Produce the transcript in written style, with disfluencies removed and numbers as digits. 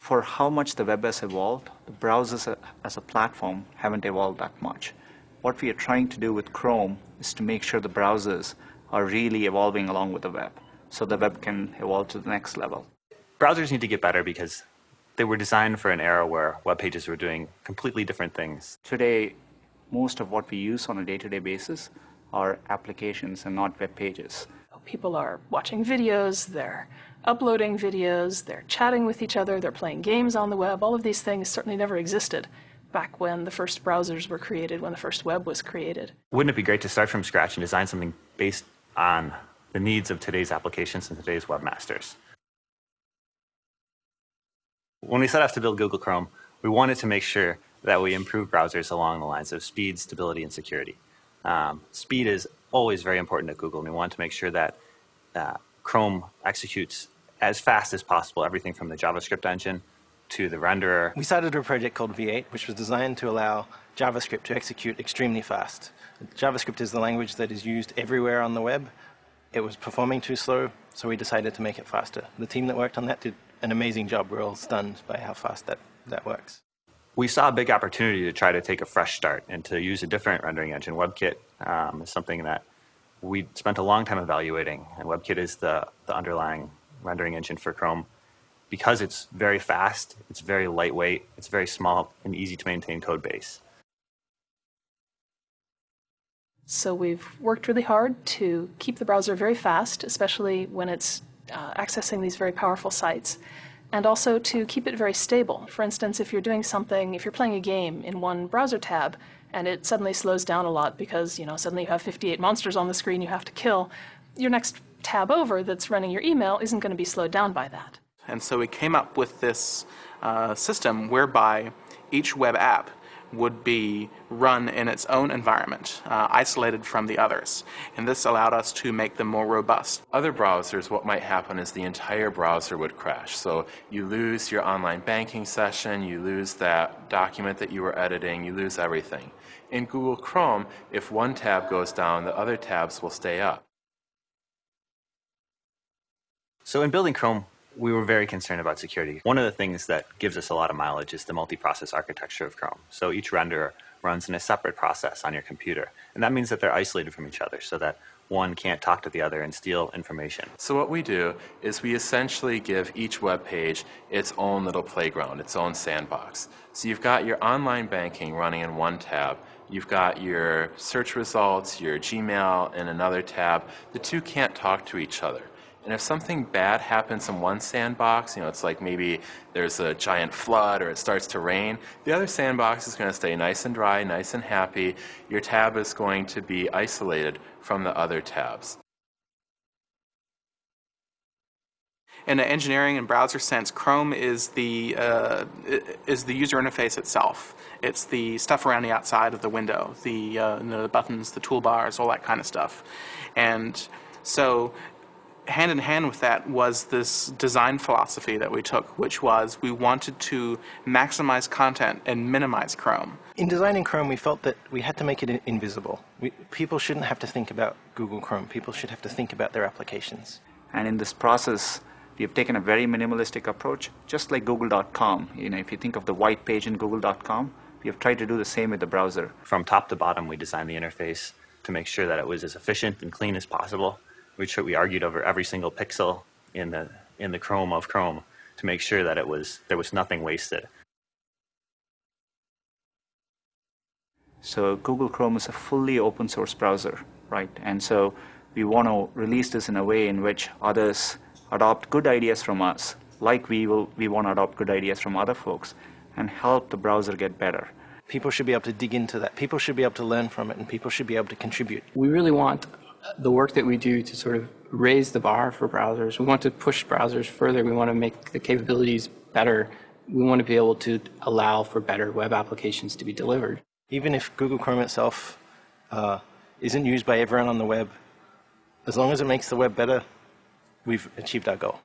For how much the web has evolved, the browsers as a platform haven't evolved that much. What we are trying to do with Chrome is to make sure the browsers are really evolving along with the web, so the web can evolve to the next level. Browsers need to get better because they were designed for an era where web pages were doing completely different things. Today, most of what we use on a day-to-day basis are applications and not web pages. People are watching videos, they're uploading videos, they're chatting with each other, they're playing games on the web. All of these things certainly never existed back when the first browsers were created, when the first web was created. Wouldn't it be great to start from scratch and design something based on the needs of today's applications and today's webmasters? When we set out to build Google Chrome, we wanted to make sure that we improve browsers along the lines of speed, stability, and security. Speed is always very important at Google, and we want to make sure that Chrome executes as fast as possible, everything from the JavaScript engine to the renderer. We started a project called V8, which was designed to allow JavaScript to execute extremely fast. JavaScript is the language that is used everywhere on the web. It was performing too slow, so we decided to make it faster. The team that worked on that did an amazing job. We're all stunned by how fast that works. We saw a big opportunity to try to take a fresh start and to use a different rendering engine. WebKit is something that we spent a long time evaluating, and WebKit is the underlying rendering engine for Chrome because it's very fast, it's very lightweight, it's very small and easy to maintain code base. So we've worked really hard to keep the browser very fast, especially when it's accessing these very powerful sites, and also to keep it very stable. For instance, if you're doing something, if you're playing a game in one browser tab and it suddenly slows down a lot because, suddenly you have 58 monsters on the screen you have to kill, your next tab over that's running your email isn't going to be slowed down by that. And so we came up with this system whereby each web app would be run in its own environment, isolated from the others. And this allowed us to make them more robust. Other browsers, what might happen is the entire browser would crash. So you lose your online banking session, you lose that document that you were editing, you lose everything. In Google Chrome, if one tab goes down, the other tabs will stay up. So in building Chrome, we were very concerned about security. One of the things that gives us a lot of mileage is the multi-process architecture of Chrome. So each renderer runs in a separate process on your computer. And that means that they're isolated from each other so that one can't talk to the other and steal information. So what we do is we essentially give each web page its own little playground, its own sandbox. So you've got your online banking running in one tab. You've got your search results, your Gmail in another tab. The two can't talk to each other. And if something bad happens in one sandbox, it's like maybe there's a giant flood or it starts to rain, the other sandbox is going to stay nice and dry, nice and happy. Your tab is going to be isolated from the other tabs. In an engineering and browser sense, Chrome is the user interface itself. It's the stuff around the outside of the window, the buttons, the toolbars, all that kind of stuff. And so hand in hand with that was this design philosophy that we took, which was we wanted to maximize content and minimize Chrome. In designing Chrome, we felt that we had to make it invisible. People shouldn't have to think about Google Chrome. People should have to think about their applications. And in this process, we have taken a very minimalistic approach, just like Google.com. If you think of the white page in Google.com, we have tried to do the same with the browser. From top to bottom, we designed the interface to make sure that it was as efficient and clean as possible. We argued over every single pixel in the Chrome of Chrome to make sure that there was nothing wasted. So Google Chrome is a fully open source browser, right? And so we want to release this in a way in which others adopt good ideas from us, like we want to adopt good ideas from other folks, and help the browser get better. People should be able to dig into that. People should be able to learn from it, and people should be able to contribute. We really want the work that we do to sort of raise the bar for browsers. We want to push browsers further. We want to make the capabilities better. We want to be able to allow for better web applications to be delivered. Even if Google Chrome itself isn't used by everyone on the web, as long as it makes the web better, we've achieved our goal.